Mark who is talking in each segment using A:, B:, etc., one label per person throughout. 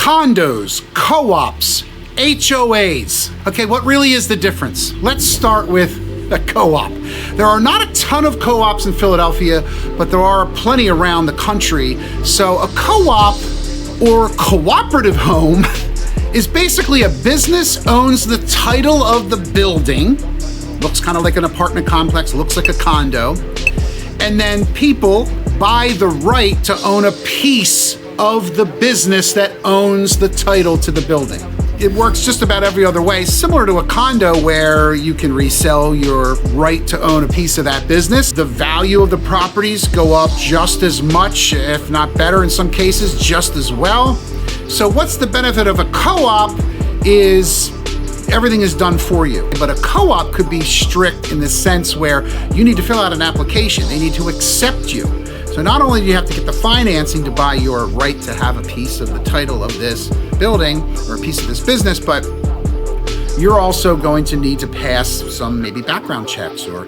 A: Condos, co-ops, HOAs. Okay, what really is the difference? Let's start with a co-op. There are not a ton of co-ops in Philadelphia, but there are plenty around the country. So a co-op or cooperative home is basically a business owns the title of the building. Looks kind of like an apartment complex, looks like a condo. And then people buy the right to own a piece of the business that owns the title to the building. It works just about every other way, similar to a condo where you can resell your right to own a piece of that business. The value of the properties go up just as much, if not better in some cases, just as well. So what's the benefit of a co-op is everything is done for you. But a co-op could be strict in the sense where you need to fill out an application. They need to accept you. So not only do you have to get the financing to buy your right to have a piece of the title of this building or a piece of this business, but you're also going to need to pass some maybe background checks or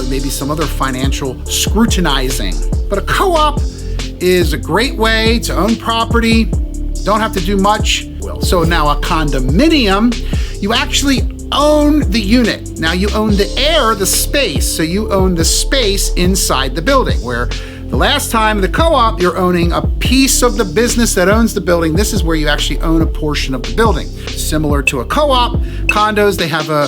A: maybe some other financial scrutinizing. But a co-op is a great way to own property, don't have to do much. So now a condominium, you actually own the unit. Now you own the air, the space, so you own the space inside the building, where the last time the co-op, you're owning a piece of the business that owns the building. This is where you actually own a portion of the building. Similar to a co-op, condos, they have a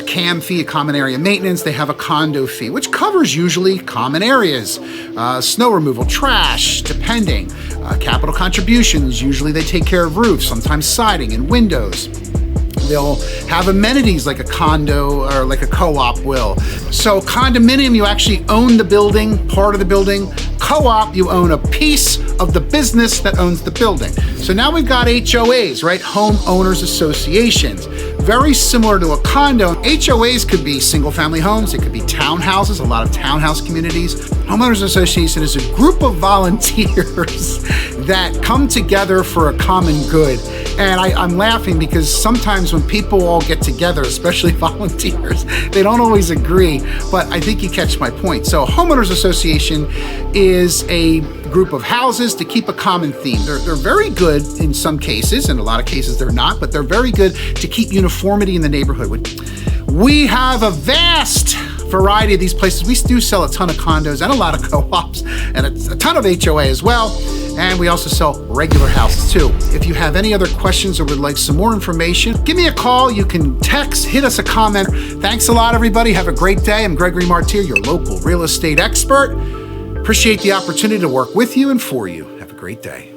A: CAM fee, a common area maintenance. They have a condo fee, which covers usually common areas, snow removal, trash, depending, capital contributions. Usually they take care of roofs, sometimes siding and windows. They'll have amenities like a condo or like a co-op will. So condominium, you actually own the building, part of the building. Co-op, you own a piece of the business that owns the building. So now we've got HOAs, right? Homeowners associations. Very similar to a condo. HOAs could be single family homes. It could be townhouses, a lot of townhouse communities. Homeowners association is a group of volunteers that come together for a common good. And I'm laughing because sometimes when people all get together, especially volunteers, they don't always agree, but I think you catch my point. So homeowners association is a group of houses to keep a common theme. They're very good in some cases, in a lot of cases they're not, but they're very good to keep uniformity in the neighborhood. We have a vast variety of these places. We do sell a ton of condos and a lot of co-ops and a ton of HOA as well. And we also sell regular houses too. If you have any other questions or would like some more information, give me a call. You can text, hit us a comment. Thanks a lot, everybody. Have a great day. I'm Gregory Martire, your local real estate expert. Appreciate the opportunity to work with you and for you. Have a great day.